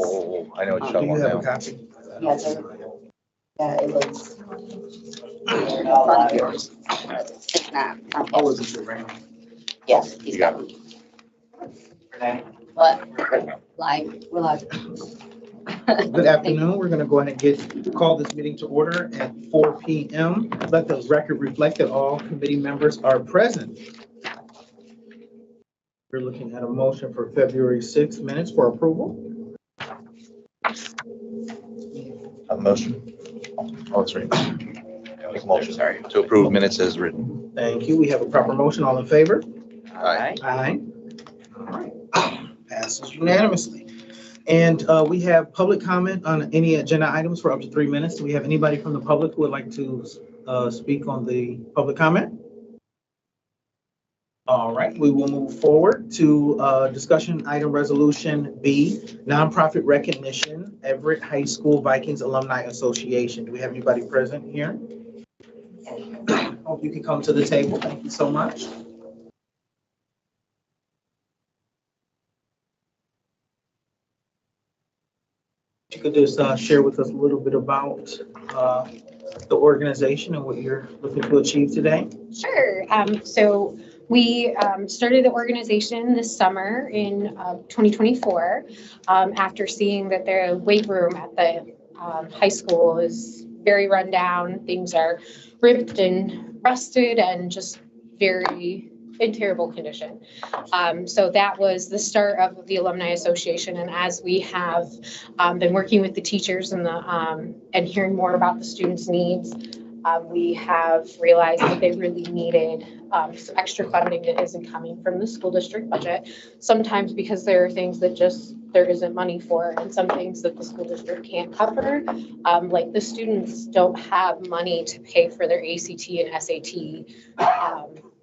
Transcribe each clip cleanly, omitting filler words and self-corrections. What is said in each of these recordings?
Oh, I know what you're Do talking you have a about now. copy? Yes, sir. Yeah, it was in front of yours. It's not. Oh, is it your round? Yes, he's You got got it. But, like, we're like. Good afternoon. We're going to go ahead and call this meeting to order at 4 p.m. Let the record reflect that all committee members are present. We're looking at a motion for February 6th minutes for approval. A motion. Oh, that's right. Make a motion, sorry, to approve minutes as written. Thank you. We have a proper motion. All in favor? Aye. Aye. All right. Passes unanimously. And we have public comment on any agenda items for up to 3 minutes. Do we have anybody from the public who would like to speak on the public comment? All right, we will move forward to discussion item resolution B, nonprofit recognition, Everett High School Vikings Alumni Association. Do we have anybody present here? Hope you can come to the table. Thank you so much. You could just share with us a little bit about the organization and what you're looking to achieve today. Sure. So we started the organization this summer in 2024 after seeing that the weight room at the high school is very run down. Things are ripped and rusted and just very in terrible condition. So that was the start of the Alumni Association. And as we have been working with the teachers and and hearing more about the students' needs, we have realized that they really needed some extra funding that isn't coming from the school district budget. Sometimes because there are things that just there isn't money for, and some things that the school district can't cover. Like the students don't have money to pay for their ACT and SAT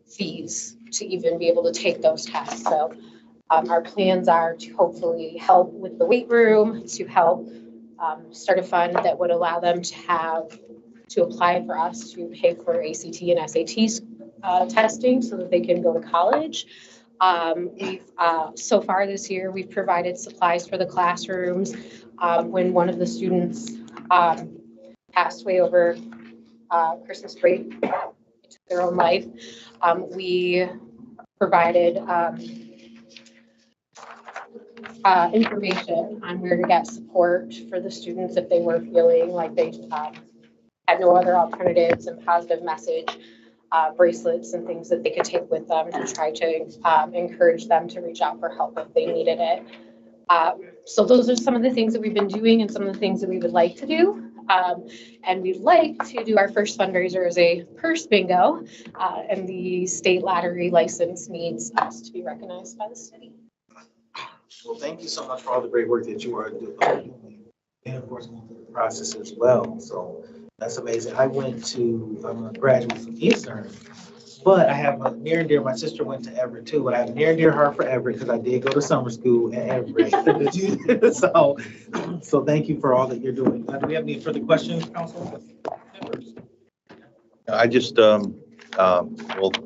fees to even be able to take those tests. So our plans are to hopefully help with the weight room, to help start a fund that would allow them to apply for us to pay for ACT and SAT testing so that they can go to college. So far this year, we've provided supplies for the classrooms. When one of the students passed away over Christmas break, took their own life, we provided information on where to get support for the students if they were feeling like they had no other alternatives, and positive message bracelets and things that they could take with them to try to encourage them to reach out for help if they needed it. So those are some of the things that we've been doing and some of the things that we would like to do. And we'd like to do our first fundraiser as a purse bingo, and the state lottery license needs us to be recognized by the city. Well, thank you so much for all the great work that you are doing. And of course, going through the process as well. So that's amazing. I'm a graduate from Eastern, but I have a near and dear, my sister went to Everett too, but I have a near and dear heart for Everett because I did go to summer school at Everett. So thank you for all that you're doing. Do we have any further questions, council members? I just, well,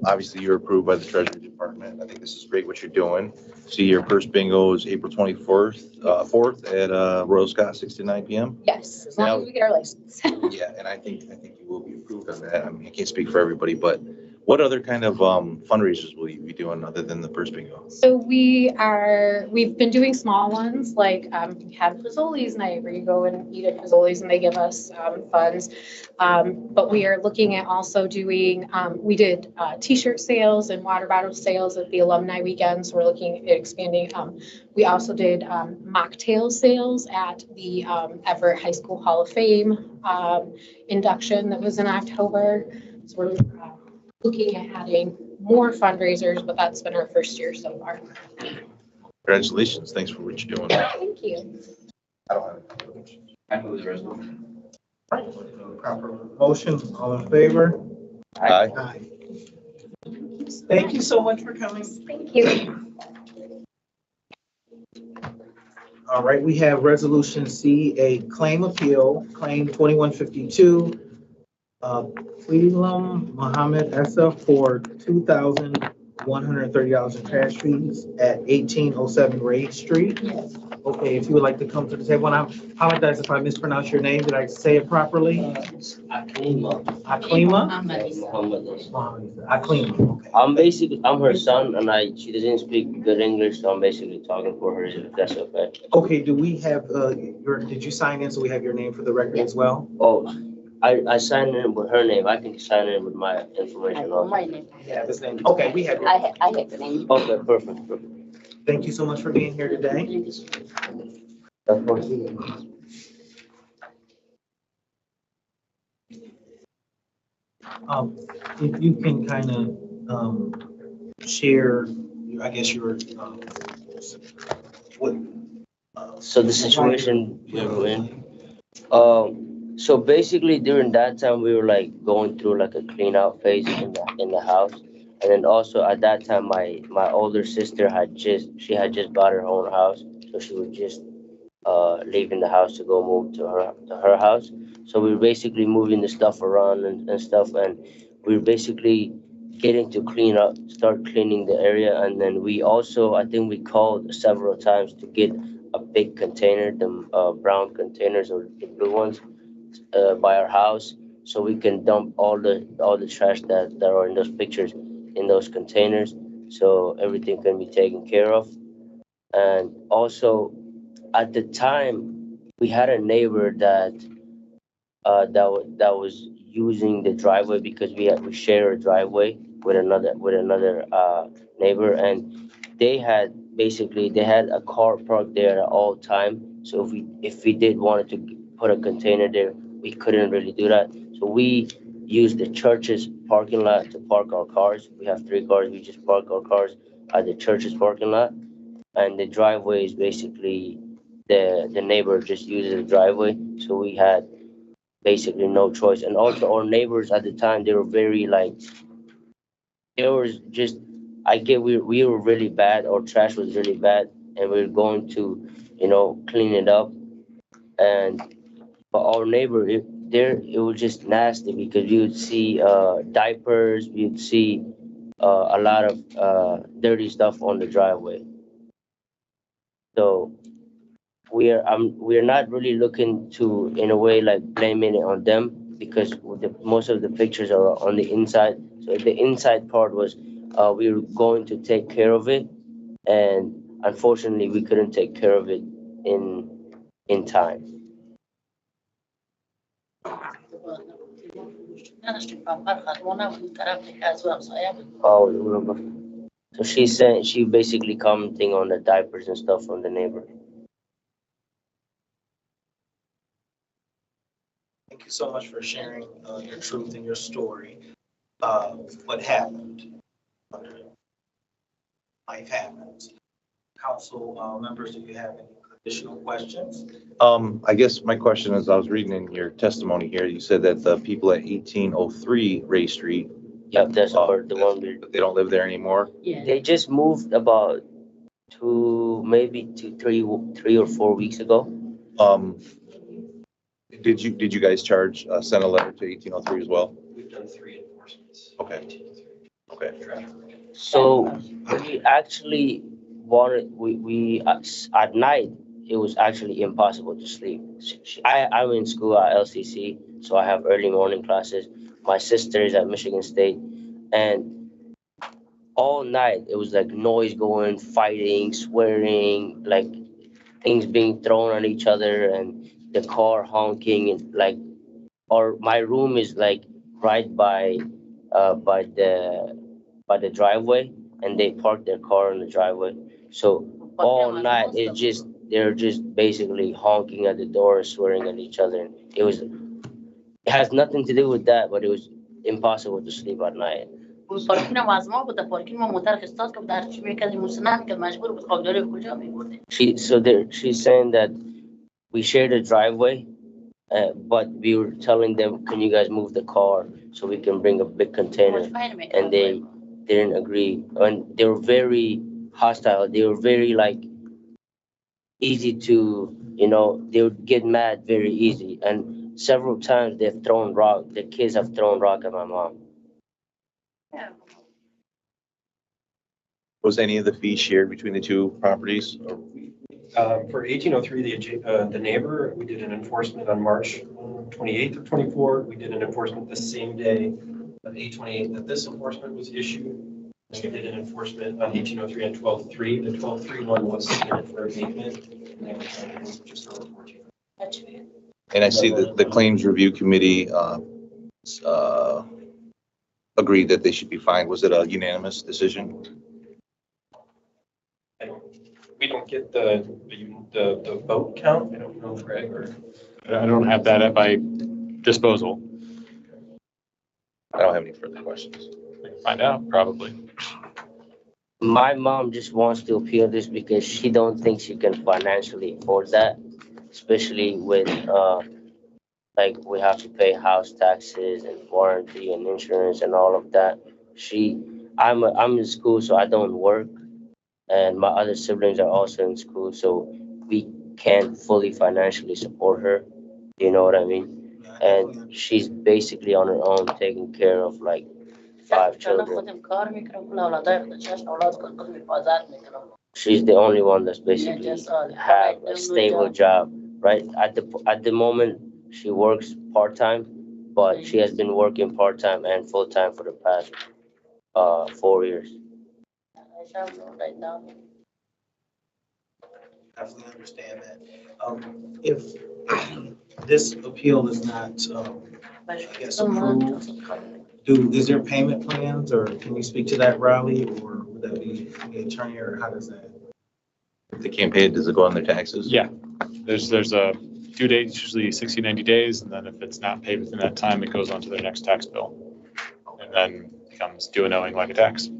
obviously you're approved by the Treasury Department. I think this is great what you're doing. See, your first bingo is April 24th, 4th at Royal Scott, 6 to 9 p.m. Yes, as long as we get our license. Yeah, and I think you will be approved of that. I mean, I can't speak for everybody, but what other kind of fundraisers will you be doing other than the first bingo? So we've been doing small ones, like we have Fazoli's night where you go and eat at Fazoli's and they give us funds. But we are looking at also doing, we did t-shirt sales and water bottle sales at the alumni weekend. So we're looking at expanding. We also did mocktail sales at the Everett High School Hall of Fame induction that was in October. So we're looking at adding more fundraisers, but that's been our first year so far. Congratulations. Thanks for what you're doing. Thank you. I don't have it. I move the resolution. Proper motion, all in favor? Aye. Aye. Thank you so much for coming. Thank you. All right, we have resolution C, a claim appeal, claim 2152, Elam Mohammed Essa for $2,000 $130 in trash fees at 1807 Ray Street. Yes. Okay, if you would like to come to the table, and I apologize if I mispronounce your name. Did I say it properly? It's Aklima. Aklima? Muhammad Isa. Aklima, okay. I'm her son, and she doesn't speak good English, so I'm basically talking for her, if that's okay. Okay, do we have, did you sign in so we have your name for the record as well? Oh, I signed in with her name. I can sign in with my information on. My name. Yeah, his name. Okay, we have I your, have the name. Okay, perfect. thank you so much for being here today. Of course. If you can kind of, share, I guess your, what. So the situation we were in. So basically during that time, we were like going through like a clean out phase in the house. And then also at that time, my older sister had just bought her own house. So she was just leaving the house to go move to her house. So we were basically moving the stuff around and stuff. And we were basically getting to start cleaning the area. And then we also, I think we called several times to get a big container, the brown containers or the blue ones, by our house, so we can dump all the trash that are in those pictures in those containers, so everything can be taken care of. And also, at the time, we had a neighbor that was using the driveway because we share a driveway with another neighbor, and they had a car parked there at all time. So if we did wanted to put a container there, we couldn't really do that. So we used the church's parking lot to park our cars. We have 3 cars. We just park our cars at the church's parking lot, and the driveway is basically the neighbor just uses the driveway. So we had basically no choice. And also our neighbors at the time, they were very like, there was just, I get we were really bad. Our trash was really bad, and we were going to, clean it up. And but our neighbor, it was just nasty because we would see diapers, we would see a lot of dirty stuff on the driveway. So we're not really looking to, in a way, like blaming it on them, because most of the pictures are on the inside. So the inside part was we were going to take care of it, and unfortunately we couldn't take care of it in time. Oh, so she basically commenting on the diapers and stuff from the neighbor. Thank you so much for sharing your truth and your story. What happened? Life happens. Council members, do you have any additional questions? I guess my question is, I was reading in your testimony here, you said that the people at 1803 Ray Street, Yep, that's the one they don't live there anymore? Yeah. they just moved about maybe 3 or 4 weeks ago. Did you guys send a letter to 1803 as well? We've done 3 enforcements. Okay. Okay. So we actually we at night, it was actually impossible to sleep. I'm in school at LCC, so I have early morning classes. My sister is at Michigan State, and all night it was like noise going, fighting, swearing, like things being thrown at each other, and the car honking, and like, or my room is like right by the driveway, and they park their car in the driveway. So all night they're just basically honking at the door, swearing at each other. It has nothing to do with that, but it was impossible to sleep at night. She's saying that we shared a driveway, but we were telling them, can you guys move the car so we can bring a big container? And they didn't agree. And they were very hostile. They were very like easy to, they would get mad very easy. And several times they've thrown rock. The kids have thrown rock at my mom. Was any of the fees shared between the two properties? Or For 1803, the neighbor, we did an enforcement on March 28th of 24. We did an enforcement the same day of 8/28 that this enforcement was issued. And we did an enforcement on 1803 and 12/3. The 12/3 one was submitted for abatement. And they were trying to move just over 14. And I see that the Claims Review Committee agreed that they should be fined. Was it a unanimous decision? We don't get the vote count. I don't know, Greg, or. I don't have that at my disposal. I don't have any further questions. We can find out, probably. My mom just wants to appeal this because she don't think she can financially afford that, especially with, like, we have to pay house taxes and warranty and insurance and all of that. I'm in school, so I don't work. And my other siblings are also in school, so we can't fully financially support her. You know what I mean? And she's basically on her own, taking care of like 5 children. She's the only one that's basically have a stable job, right? At the moment, she works part-time, but she has been working part-time and full-time for the past 4 years. Definitely understand that. If this appeal is not, I guess, approved, is there payment plans, or can you speak to that, Riley, or would that be the attorney, or how does that? If they can't pay it, does it go on their taxes? Yeah, there's a due date, usually 60, 90 days, and then if it's not paid within that time, it goes on to their next tax bill. And then becomes due and owing like a tax.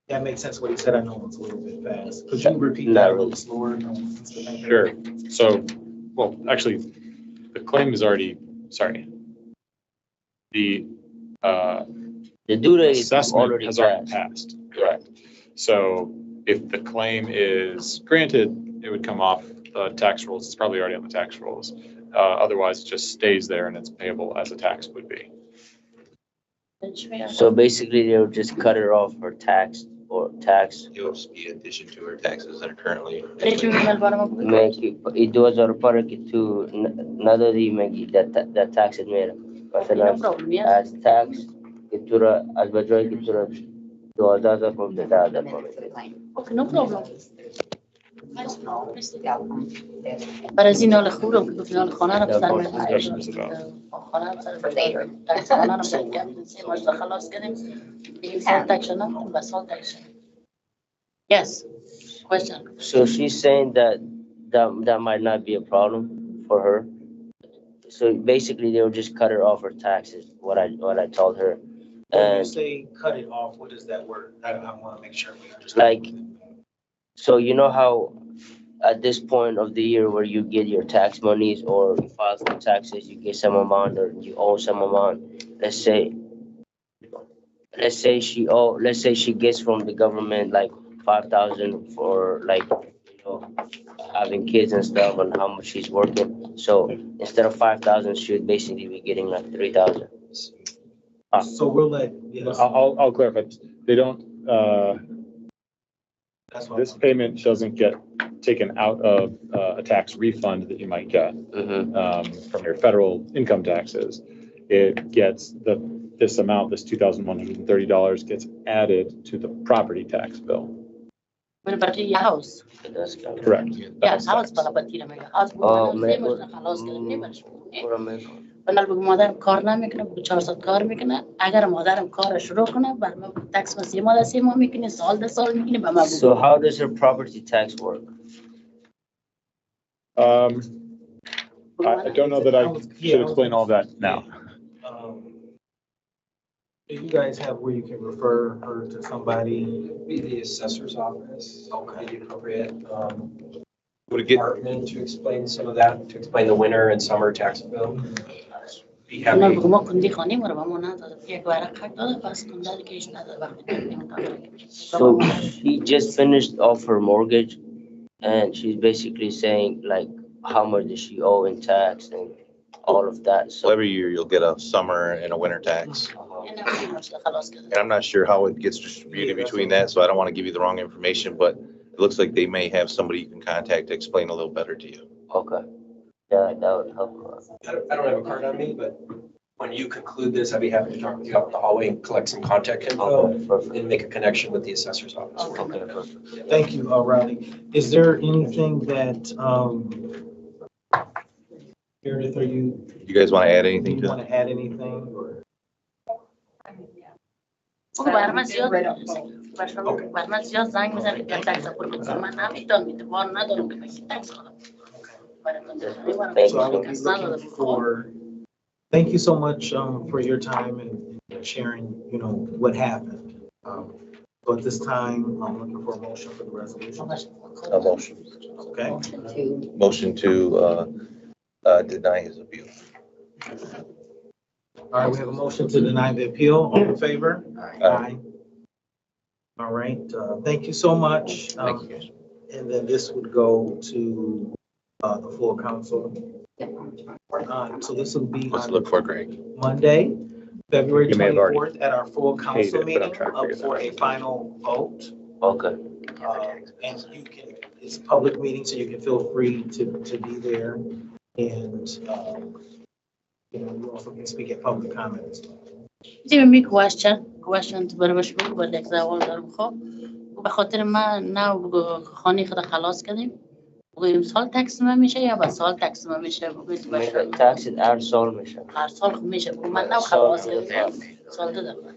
That makes sense what he said. I know it's a little bit fast. Could you repeat that a little slower? Mr. Banker? Sure. So, well, actually, the claim is already, sorry. The due date is assessment already has already passed. passed, correct. So if the claim is granted, it would come off the tax rolls. It's probably already on the tax rolls. Otherwise, it just stays there and it's payable as a tax would be. So basically, they'll just cut her off her tax or tax. It will be in addition to her taxes that are currently. يدوزوا الفرق to نادري مجي that tax الميرا مثلا as tax كتورة as بجوي كتورة 2000 from the data. Okay, no problem. برازيل ولا خورو كنا الخانة بسلام Question is about خانة بسلام خانة خلاص كده protection بس protection. Yes. Question. So she's saying that might not be a problem for her. So basically, they'll just cut her off her taxes. What I told her. When you And say cut it off, what does that word? I want to make sure we understand. like, so you know how at this point of the year where you get your tax monies or you file for taxes, you get some amount or you owe some amount. Let's say she gets from the government like 5,000 for like, you know, having kids and stuff and how much she's working. So instead of 5,000, she would basically be getting like 3,000. So we'll let, yes, I'll clarify. They don't, that's what. this payment doesn't get taken out of a tax refund that you might get from your federal income taxes. It gets this amount, this $2,130 gets added to the property tax bill. من برتي house. That's kind of. Correct. Yeah, house بلا بتيرة مگه house بقول خلاص كده نمیشه. ولی بگم مادرم کار نمیکنه بگو 400 کار میکنه اگر مادرم کار شروع کنه بر من تکس واسه مادر 3 ماه میکنه سال 2 سال میکنه به من بگو. So how does her property tax work? I don't know that I should explain all that now. Do you guys have where you can refer her to somebody? Be the assessor's office. Okay. Be the appropriate Would it get, department to explain some of that, to explain the winter and summer tax bill. Be اونا happy. بگو ما کندی خانی مرا ما نداده یک ورق خط داده پس کنده دیگه ایش نداده وقتی نمیتونه. So she just finished off her mortgage and she's basically saying like how much does she owe in tax and all of that. so So every year you'll get a summer and a winter tax. اینا بیمارش خلاص کرد. And I'm not sure how it gets distributed between that, so I don't want to give you the wrong information, but it looks like they may have somebody you can contact to explain a little better to you. Okay. Yeah, that would help. I don't have a card on me, but when you conclude this, I'd be happy to talk with you out in the hallway and collect some contact info Okay, perfect. and make a connection with the assessor's office. Okay, perfect. Thank you, Riley. Is there anything that, Meredith, are you, You guys want to add do anything you to want that? to add anything or? برنامه زیاد برنامه زیاد زنگ میزنید که تکس پر کنم من نمیدونم میتوان ندارم که بگید تکس کنم. So I will be looking for, thank you so much, for your time and sharing, you know, what happened. So at this time, I'm looking for a motion for the resolution. A motion. Okay, Motion to deny his appeal. all right, we have a motion to deny the appeal. All in favor? Aye. All right, thank you so much. Thank you, guys. And then this would go to, the full council. So this will be Let's on look for Greg. Monday, February You may have already 24th at our full paid council it, but I'm meeting trying to figure for that a final vote. Okay. And you can, it's a public meeting, so you can feel free to be there. And, you know, you also can speak at public comments. Give me question تو برامش بگو با یک زوال دارم خب و به خاطر من نه خانه خود خلاص کردیم بگویم سال تقسیم میشه یا با سال تقسیم میشه بگوید باشه تاکس هر سال میشه. هر سال خب میشه بگو من نه خلاص کردم سال دو دفعه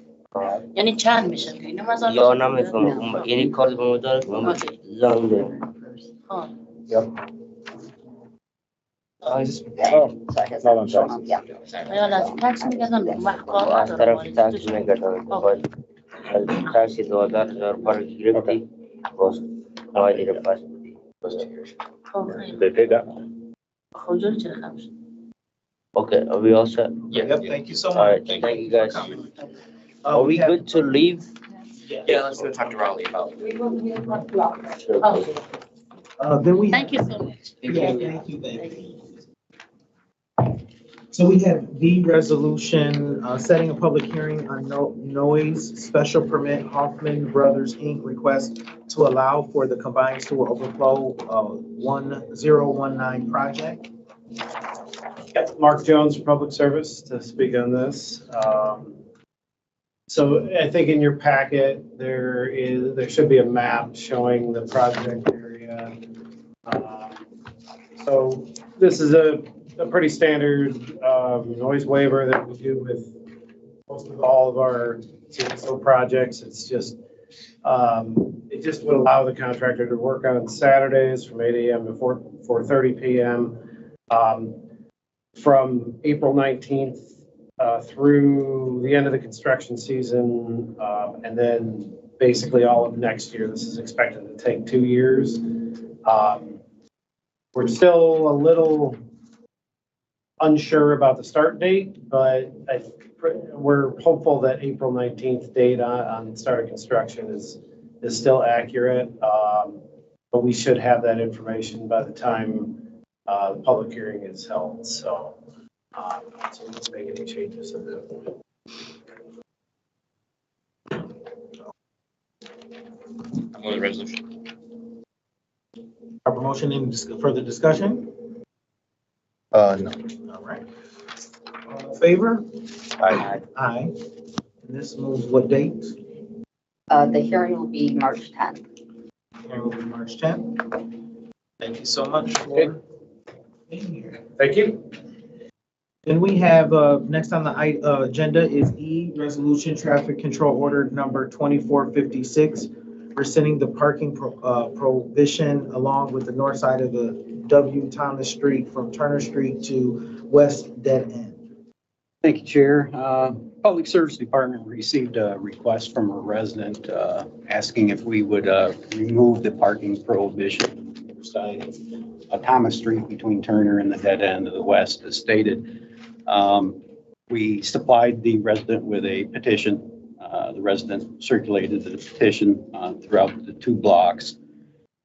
یعنی چند میشه اینو مثلا یا نمیفهمم یعنی کار به مدار که من زنگ ده. ها یا لازم تقسیم میکردم وقت کار از طرف ندارم تاکس نکردم. باید تاکس 2000 پر گرفتی باز نهایی رو پس بودی. They paid that. خجور چرا خمش Okay, are we all set? Yep, thank you so All right, much. thank you for guys. coming. Are we have- good to leave? Yeah, let's go talk to Raleigh about it. Then we. Thank you so much. Yeah, thank you, thank you. So we have the resolution, setting a public hearing on noise special permit Hoffman Brothers Inc. request to allow for the combined sewer overflow, 1019 project. Yep, Mark Jones, Public Service, to speak on this. So I think in your packet, there should be a map showing the project area. So this is a pretty standard noise waiver that we do with most of all of our CSO projects. It's just, it just would allow the contractor to work on Saturdays from 8 a.m. to 4:30 p.m. From April 19th through the end of the construction season, and then basically all of next year. This is expected to take 2 years. We're still a little unsure about the start date, but we're hopeful that April 19th date on start of construction is still accurate. But we should have that information by the time the public hearing is held. So we can make any changes at that point. I'm with the resolution. Our motion, any further discussion? No. All right. All in favor? Aye. Aye. And this moves what date? The hearing will be March 10th. Hearing will be March 10th. Thank you so much for being here. Thank you. Then we have, next on the agenda is E, Resolution Traffic Control Order Number 2456, rescinding the parking prohibition along with the north side of the W. Thomas Street from Turner Street to West Dead End. Thank you, Chair. Public Service Department received a request from a resident asking if we would remove the parking prohibition on the north side of Thomas Street between Turner and the dead end of the west, as stated. We supplied the resident with a petition. The resident circulated the petition throughout the 2 blocks.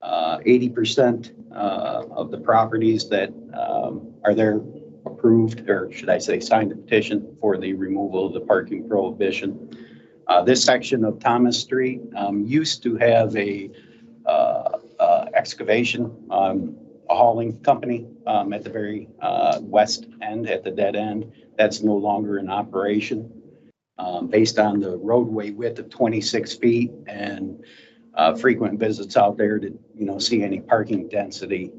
80% of the properties that are there approved, or should I say, signed the petition for the removal of the parking prohibition. This section of Thomas Street used to have a excavation, a hauling company at the very west end, at the dead end. That's no longer in operation. Based on the roadway width of 26 feet and frequent visits out there to, see any parking density,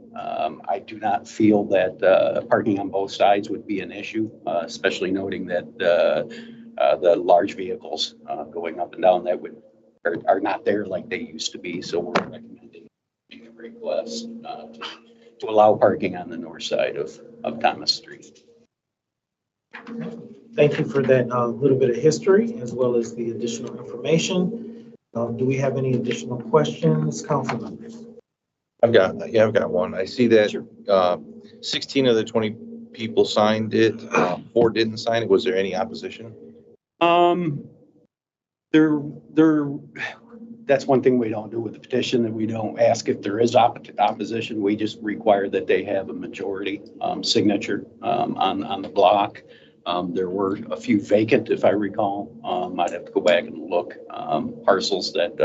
I do not feel that parking on both sides would be an issue, especially noting that the large vehicles going up and down that are not there like they used to be. So we're recommending a request to allow parking on the north side of Thomas Street. Thank you for that little bit of history as well as the additional information. Do we have any additional questions, council members? I've got one. I see that 16 of the 20 people signed it, 4 didn't sign it. Was there any opposition? That's one thing we don't do with the petition, that we don't ask if there is opposition. We just require that they have a majority signature on the block. There were a few vacant, if I recall. I'd have to go back and look, parcels that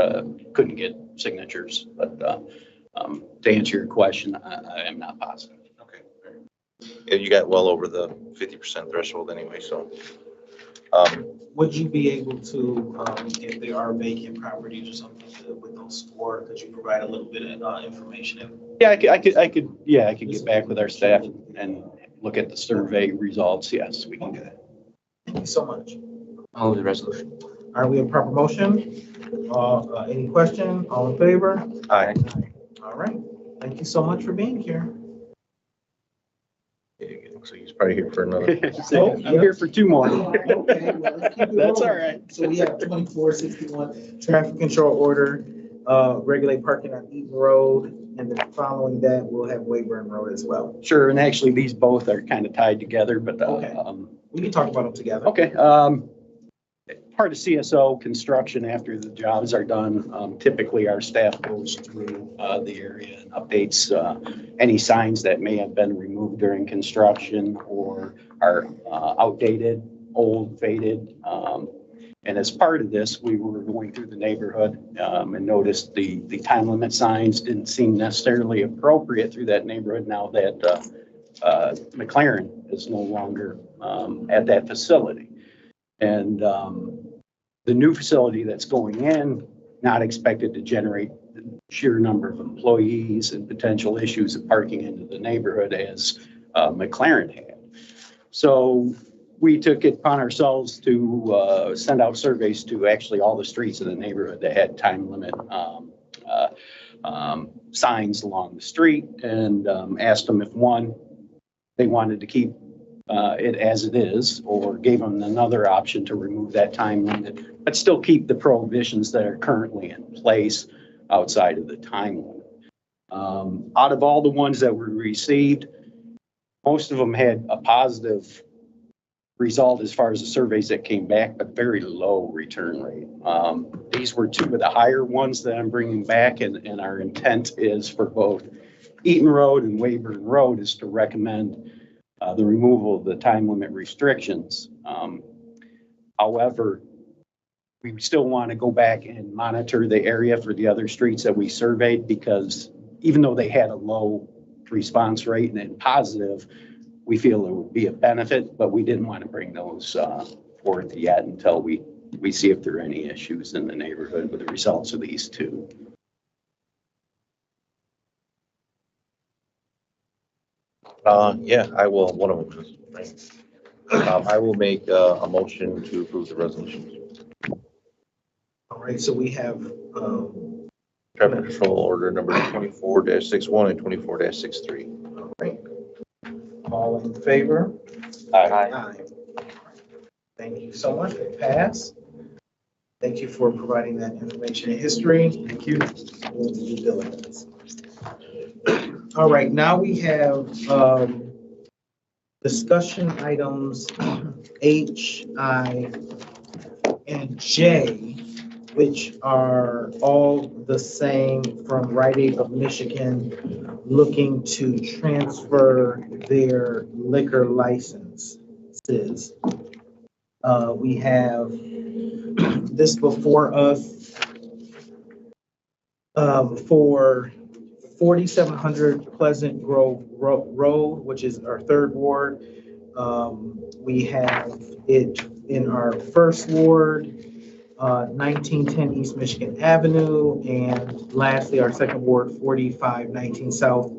couldn't get signatures. But to answer your question, I am not positive. Okay. Yeah, you got well over the 50% threshold anyway, so. Would you be able to, if there are vacant properties or something with those 4, could you provide a little bit of information? Yeah, I could get back with our staff and look at the survey results. Yes, we can do that. Thank you so much. I'll move the resolution. All right, we have proper motion. Any question? All in favor? Aye. All right. Thank you so much for being here. So he's probably here for another. So I'm here for 2 more. Okay, well, let's keep it That's rolling. all right. So we have 2461, traffic control order, regulate parking on Eaton Road, and then following that, we'll have Wayburn Road as well. Sure, and actually these both are kind of tied together, but Okay. We can talk about them together. okay. Part of CSO construction, after the jobs are done, typically our staff goes through the area and updates any signs that may have been removed during construction or are outdated, old, faded. And as part of this, we were going through the neighborhood and noticed the time limit signs didn't seem necessarily appropriate through that neighborhood now that McLaren is no longer at that facility. And the new facility that's going in, not expected to generate the sheer number of employees and potential issues of parking into the neighborhood as McLaren had. So we took it upon ourselves to send out surveys to actually all the streets in the neighborhood that had time limit signs along the street, and asked them if they wanted to keep it as it is, or gave them another option to remove that time limit, but still keep the prohibitions that are currently in place outside of the time limit. Out of all the ones that were received, most of them had a positive result as far as the surveys that came back, but very low return rate. These were 2 of the higher ones that I'm bringing back, and our intent is for both Eaton Road and Wayburn Road is to recommend the removal of the time limit restrictions. However, we still want to go back and monitor the area for the other streets that we surveyed, because even though they had a low response rate and positive, we feel it would be a benefit, but we didn't want to bring those forth yet until we see if there are any issues in the neighborhood with the results of these 2. Yeah, I will. One of them is right. I will make a motion to approve the resolution. All right, so we have Traffic control order number 24-61 and 24-63. all right. All in favor? Aye. Thank you so much. It passed. Thank you for providing that information and history. Thank you. Due diligence. All right, now we have discussion items H, I, and J. which are all the same from Rite Aid of Michigan, looking to transfer their liquor licenses. We have this before us for 4700 Pleasant Grove Road, which is our third ward. We have it in our first ward, 1910 East Michigan Avenue, and lastly, our second ward, 4519 South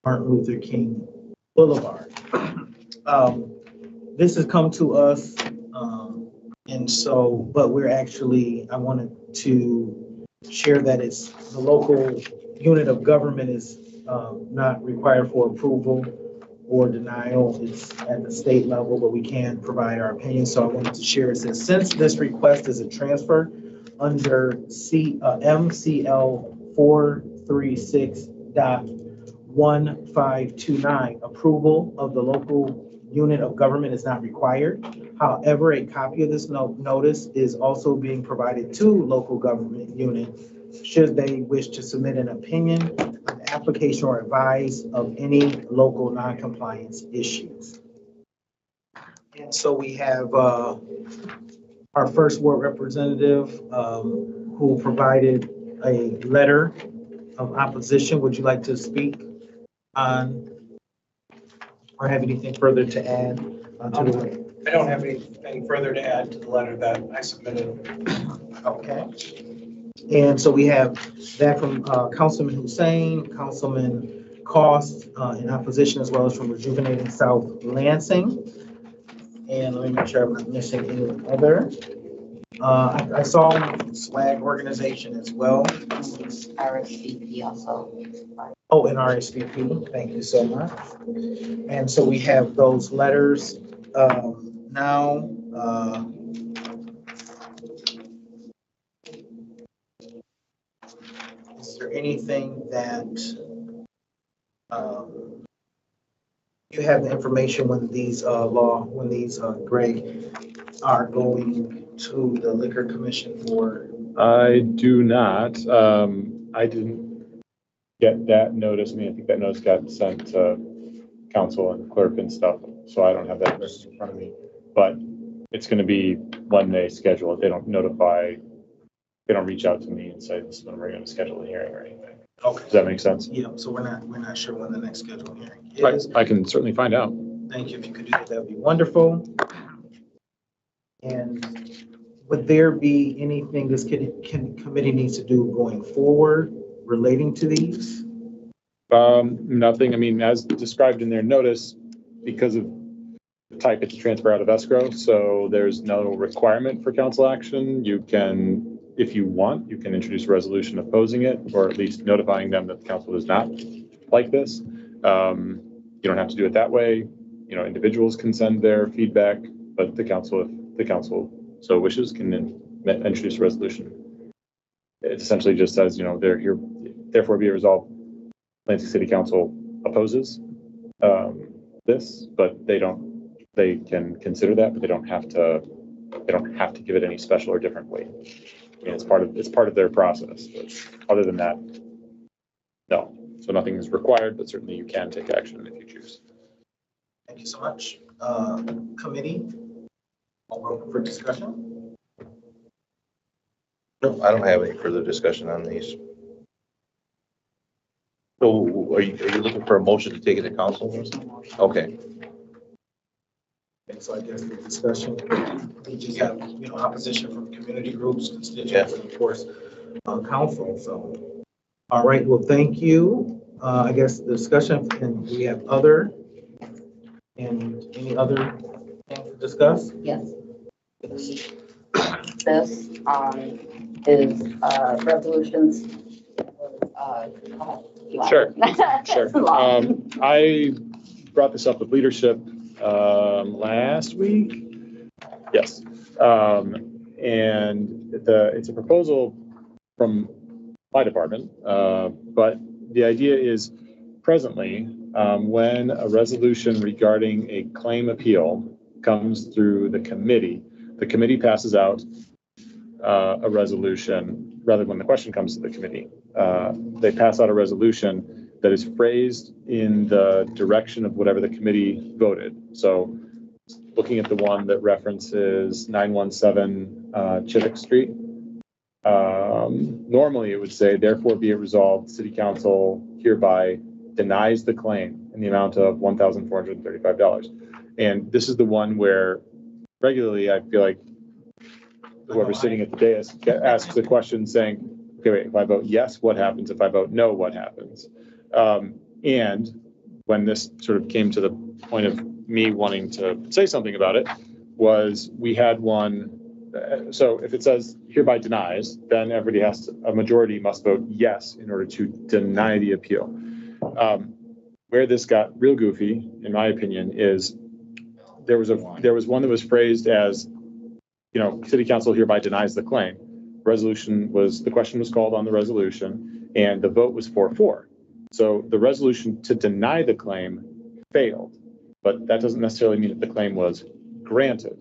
Martin Luther King Boulevard. This has come to us, and so, but we're actually, I wanted to share that it's the local unit of government is not required for approval or denial. It's at the state level, but we can provide our opinion. So I wanted to share it. Says, since this request is a transfer under MCL 436.1529, approval of the local unit of government is not required. However, a copy of this notice is also being provided to local government unit should they wish to submit an opinion, an application, or advise of any local non-compliance issues. And so we have our first ward representative who provided a letter of opposition. Would you like to speak on or have anything further to add to the letter? I don't have anything further to add to the letter that I submitted. Okay. And so we have that from Councilman Hussein, Councilman Cost in opposition, as well as from Rejuvenating South Lansing. And let me make sure I'm not missing any other. I saw one from SWAG organization as well. RSVP also. Oh, and RSVP, thank you so much. And so we have those letters now. Is there anything that you have the information when these Greg, are going to the Liquor Commission for? I do not. I didn't get that notice. I mean, I think that notice got sent to council and clerk and stuff, so I don't have that in front of me. But it's going to be when they schedule it. They don't notify, they don't reach out to me and say, this is when we're going to schedule a hearing or anything. Okay. Does that make sense? Yeah, so we're not sure when the next scheduled hearing Right. is. I can certainly find out. Thank you. If you could do that, that'd be wonderful. And would there be anything this committee needs to do going forward relating to these? Nothing. I mean, as described in their notice, because of the type, it's a transfer out of escrow, so there's no requirement for council action. You can, if you want, you can introduce a resolution opposing it, or at least notifying them that the council does not like this. You don't have to do it that way. You know, individuals can send their feedback, but the council, if the council so wishes, can introduce a resolution. It essentially just says, you know, therefore be it resolved, Lansing City Council opposes this, but they can consider that, but they don't have to give it any special or different weight. I mean, it's part of their process, but other than that, no. So nothing is required, but certainly you can take action if you choose. Thank you so much. Committee, open for discussion? No, I don't have any further discussion on these. So are you looking for a motion to take it to council? Okay. So I guess the discussion, we just have, you know, opposition from community groups, constituents, and of course, council. So, all right, well, thank you. I guess the discussion, and we have other, and any other thing to discuss? Yes. This is resolutions. Sure. I brought this up with leadership last week. Yes. And it's a proposal from my department, but the idea is presently when a resolution regarding a claim appeal comes through the committee passes out a resolution, rather when the question comes to the committee, they pass out a resolution that is phrased in the direction of whatever the committee voted. So looking at the one that references 917 Chittick Street, normally it would say, therefore be it resolved, City Council hereby denies the claim in the amount of $1,435. And this is the one where regularly I feel like whoever's sitting at the dais asks the question saying, okay, wait, if I vote yes, what happens? If I vote no, what happens? And when this sort of came to the point of me wanting to say something about it, was we had one. So if it says hereby denies, then everybody has to, a majority must vote yes in order to deny the appeal. Where this got real goofy, in my opinion, is there was one that was phrased as, City Council hereby denies the claim. The question was called on the resolution and the vote was 4-4. So the resolution to deny the claim failed, but that doesn't necessarily mean that the claim was granted.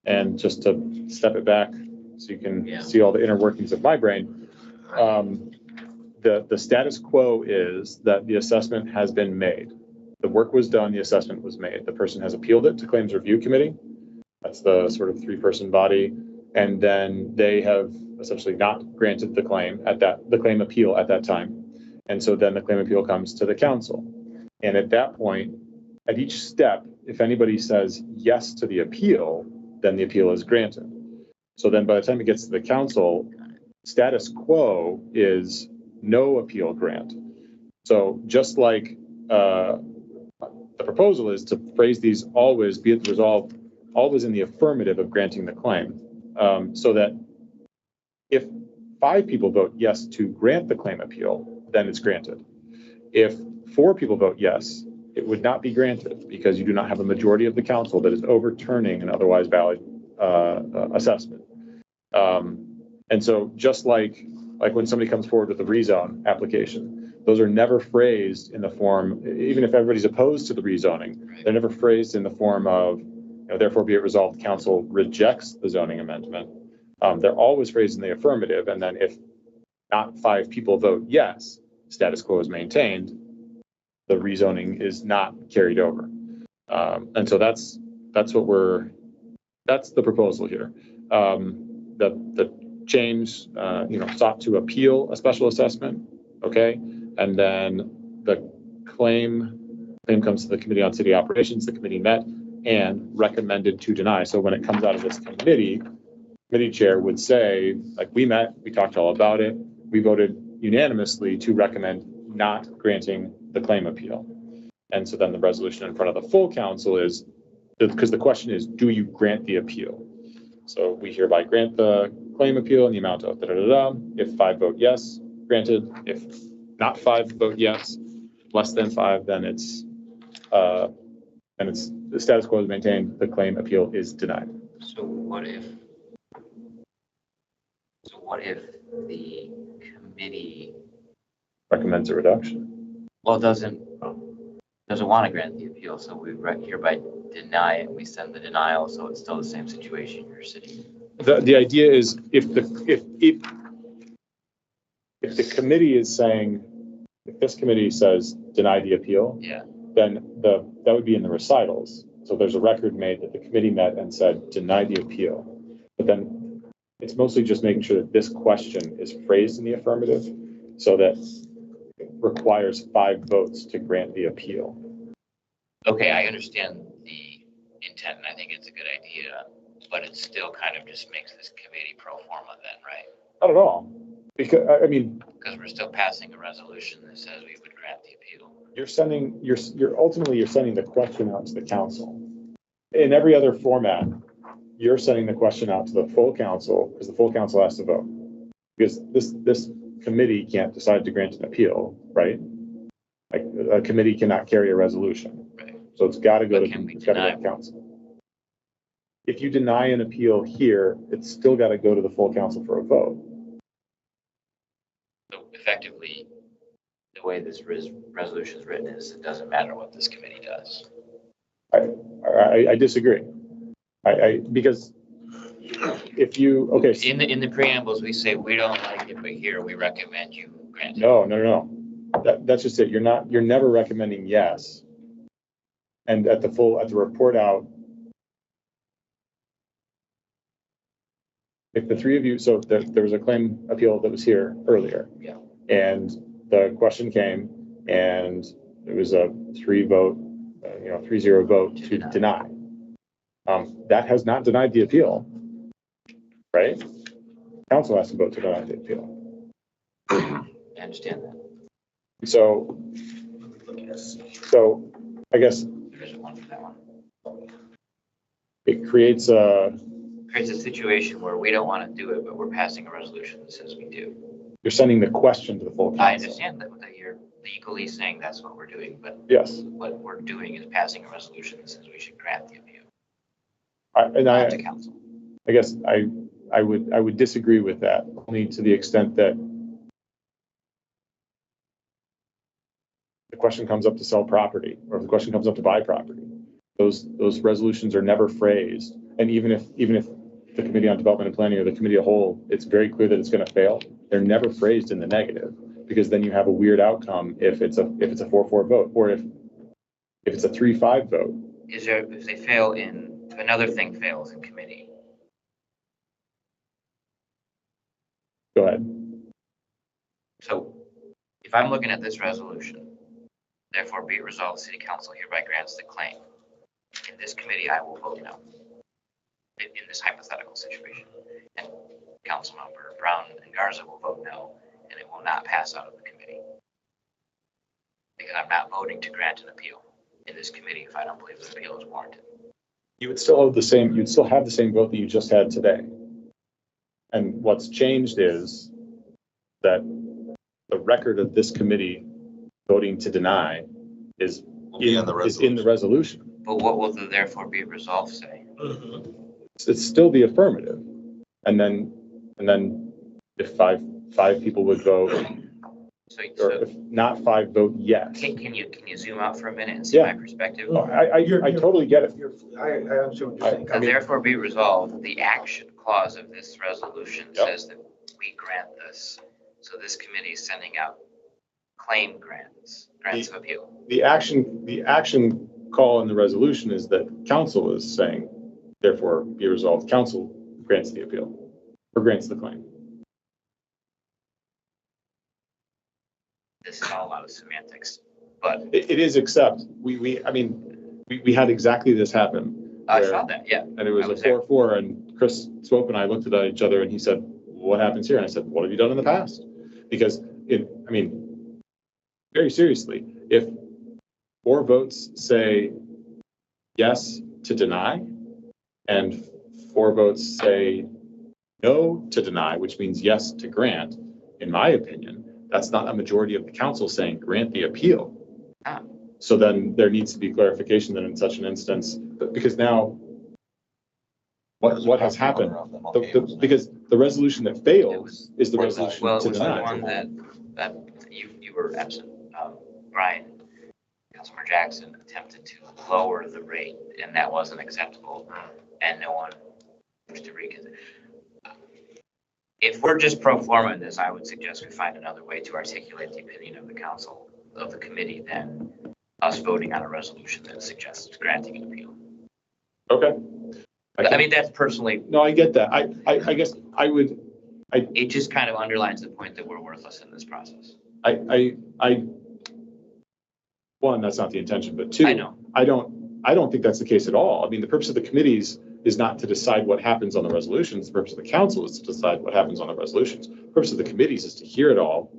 And just to step it back so you can see all the inner workings of my brain, the status quo is that the assessment has been made. The work was done, the assessment was made. The person has appealed it to Claims Review Committee. That's the sort of 3-person body. And then they have essentially not granted the claim the claim appeal at that time. And so then the claim appeal comes to the council. And at that point, at each step, if anybody says yes to the appeal, then the appeal is granted. So then by the time it gets to the council, status quo is no appeal grant. So just like the proposal is to phrase these always, be it resolved, always in the affirmative of granting the claim, so that if 5 people vote yes to grant the claim appeal, then it's granted. If 4 people vote yes, it would not be granted because you do not have a majority of the council that is overturning an otherwise valid assessment. And so just like when somebody comes forward with a rezone application, those are never phrased in the form, even if everybody's opposed to the rezoning, they're never phrased in the form of, therefore be it resolved, council rejects the zoning amendment. They're always phrased in the affirmative. And then if not 5 people vote yes, status quo is maintained, the rezoning is not carried over. And so that's the proposal here. The change, sought to appeal a special assessment, okay? And then the claim comes to the Committee on City Operations. The committee met and recommended to deny. So when it comes out of this committee chair would say, like, we met, we talked all about it, we voted unanimously to recommend not granting the claim appeal. And so then the resolution in front of the full council is, because the question is, do you grant the appeal? So we hereby grant the claim appeal in the amount of da-da-da-da. If 5 vote yes, granted. If not 5 vote yes, less than 5, then it's the status quo is maintained. The claim appeal is denied. So what if the committee Recommends a reduction. doesn't want to grant the appeal, so we hereby deny it, we send the denial, so it's still the same situation you're sitting in. The idea is if the committee is saying, if this committee says deny the appeal, then that would be in the recitals. So there's a record made that the committee met and said deny the appeal. But then it's mostly just making sure that this question is phrased in the affirmative so that it requires 5 votes to grant the appeal. Okay, I understand the intent, and I think it's a good idea, but it still kind of just makes this committee pro forma then, right? Not at all. Because we're still passing a resolution that says we would grant the appeal. You're ultimately sending the question out to the council. In every other format, you're sending the question out to the full council because the full council has to vote. Because this committee can't decide to grant an appeal, right? Like a committee cannot carry a resolution. Right. So it's got to go to the council. If you deny an appeal here, it's still got to go to the full council for a vote. So effectively, the way this resolution is written is it doesn't matter what this committee does. I disagree. Because if you, okay, so- In the preambles, we say, we don't like it, but here we recommend you grant it. no. That's just it. You're never recommending yes. And at the report out, if the three of you, so there was a claim appeal that was here earlier. Yeah. And the question came and it was a 3-0 vote to deny. That has not denied the appeal, right? Council has to vote to deny the appeal. I understand that. So I guess There isn't one for that one. it creates a situation where we don't want to do it, but we're passing a resolution that says we do. you're sending the question to the full council. I understand that you're legally saying that's what we're doing, but Yes. what we're doing is passing a resolution that says we should grant the appeal I to council. guess I would disagree with that, only to the extent that the question comes up to sell property, or if the question comes up to buy property. Those resolutions are never phrased. And even if the Committee on Development and Planning or the committee of whole, it's very clear that it's going to fail, they're never phrased in the negative, because then you have a weird outcome if it's a 4-4 vote, or if it's a 3-5 vote. Is there, if they fail if another thing fails in committee, Go ahead. so if I'm looking at this resolution, therefore be it resolved, the city council hereby grants the claim. In this committee, I will vote no. In this hypothetical situation. And Councilmember Brown and Garza will vote no, and it will not pass out of the committee. Because I'm not voting to grant an appeal in this committee if I don't believe the appeal is warranted. You'd still have the same vote that you just had today. And what's changed is that the record of this committee voting to deny is in the resolution. But what will the therefore be resolved say? It's still the affirmative. And then if five people would vote, or if not 5 vote yes. Can you zoom out for a minute and see Yeah. my perspective? Oh, I totally get it. I understand what you're saying. The therefore be resolved, the action clause of this resolution Yep. says that we grant this. So this committee is sending out claim grants of appeal. The action call in the resolution is that council is saying, therefore be resolved. Council grants the appeal or grants the claim. This is all a lot of semantics, but It is, except we had exactly this happen. I where- saw that, yeah. And it was I a was there. 4-4, and Chris Swope and I looked at each other and he said, what happens here? And I said, what have you done in the past? Because very seriously, if 4 votes say yes to deny and 4 votes say no to deny, which means yes to grant, in my opinion, that's not a majority of the council saying grant the appeal. Ah. So then there needs to be clarification that in such an instance, because now what has happened? Because the resolution that fails is the resolution Well, it to was the deny. one that you were absent, Brian, Councilmember Jackson attempted to lower the rate, and that wasn't acceptable, and no one wished to reconsider. If we're just pro forma in this, I would suggest we find another way to articulate the opinion of the council, of the committee, than us voting on a resolution that suggests granting an appeal. Okay. I mean, that's personally, No, I get that. I guess I would, it just kind of underlines the point that we're worthless in this process. one, that's not the intention, but 2, I know. I don't think that's the case at all. I mean, the purpose of the committees is not to decide what happens on the resolutions. The purpose of the council is to decide what happens on the resolutions. The purpose of the committees is to hear it all,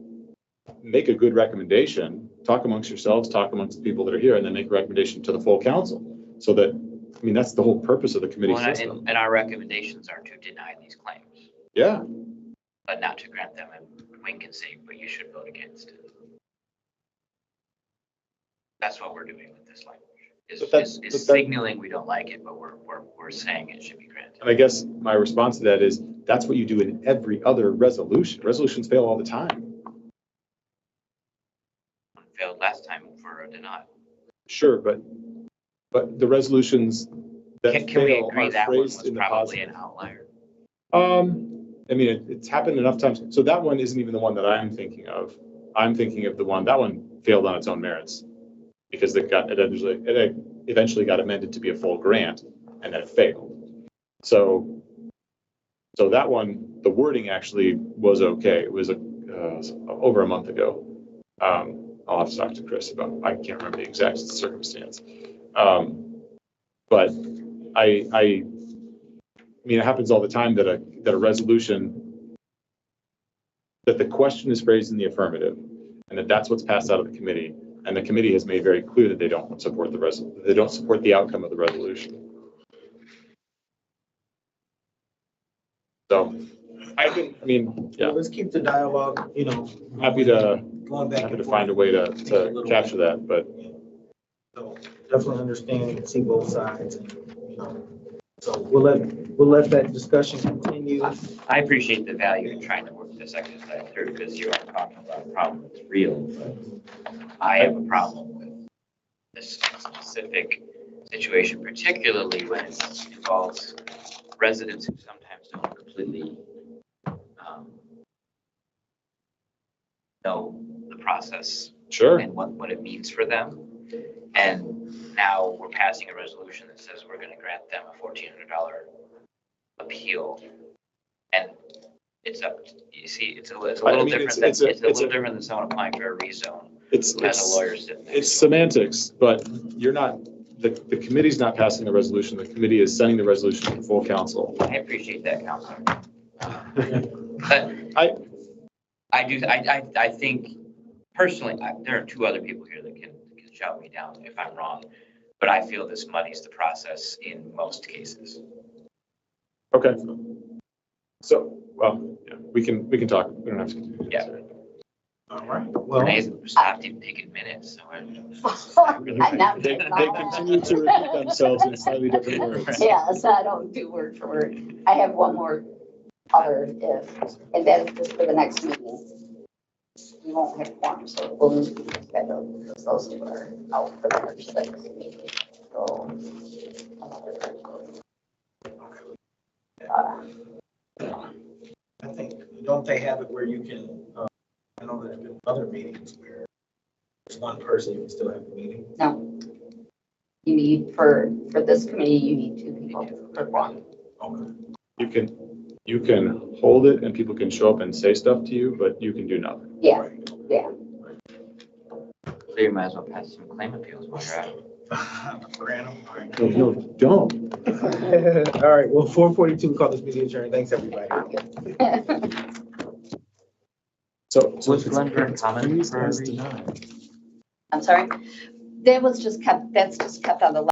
make a good recommendation, talk amongst yourselves, talk amongst the people that are here, and then make a recommendation to the full council. So that, that's the whole purpose of the committee Well, system. and our recommendations are to deny these claims, Yeah, but not to grant them, and Wing can say, but you should vote against it. That's what we're doing with this language, is signaling we don't like it, but we're saying it should be granted. and I guess my response to that is, that's what you do in every other resolution. Resolutions fail all the time. Failed last time for a denial. Sure, but the resolutions that Can we fail agree are that one phrased was in the probably positive. an outlier? I mean, it's happened enough times. So that one isn't even the one that I'm thinking of. I'm thinking of the one, that one failed on its own merits. Because it eventually got amended to be a full grant and then it failed. So that one, the wording actually was okay. It was over a month ago. I'll have to talk to Chris about, I can't remember the exact circumstance. But I mean, it happens all the time that a resolution, that the question is phrased in the affirmative and that's what's passed out of the committee. And the committee has made very clear that they don't support the outcome of the resolution. So yeah. Let's keep the dialogue, Happy to going back and find a way to capture that, but. So definitely understand and see both sides, and, so we'll let that discussion continue. I appreciate the value in trying to work this exercise through, because you are talking about a problem that's real. But I have a problem with this specific situation, particularly when it involves residents who sometimes don't completely know the process. Sure. And what it means for them. And now we're passing a resolution that says we're going to grant them a $1,400 appeal. And it's a little different than someone applying for a rezone. As a lawyer sitting there. It's semantics, but you're not, the committee's not passing the resolution. The committee is sending the resolution to the full council. I appreciate that, Counselor. But I think personally, there are two other people here that can shout me down if I'm wrong, but I feel this muddies the process in most cases. Okay. So, well, yeah, we can talk. We don't have to. Yeah. All right. Well, Renee's stopped in taking minutes. They continue to repeat themselves in slightly different words. Yes, I don't do word for word. I have one more other and that's just for the next meeting. We won't have one, so we'll need to schedule because those two are out for the March 6th meeting. So, I think, don't they have it where you can, I know there's been other meetings where there's one person, you can still have a meeting. no. You need, for this committee, you need two people for one. Okay. You can hold it and people can show up and say stuff to you, but you can do nothing. Yeah, yeah. So you might as well pass some claim appeals while you're at it. No, don't. All right, well, 4:42, call this meeting adjourned. Thanks, everybody. So Was Glenn comment for a reason? I'm sorry. That was just kept, that's just kept on the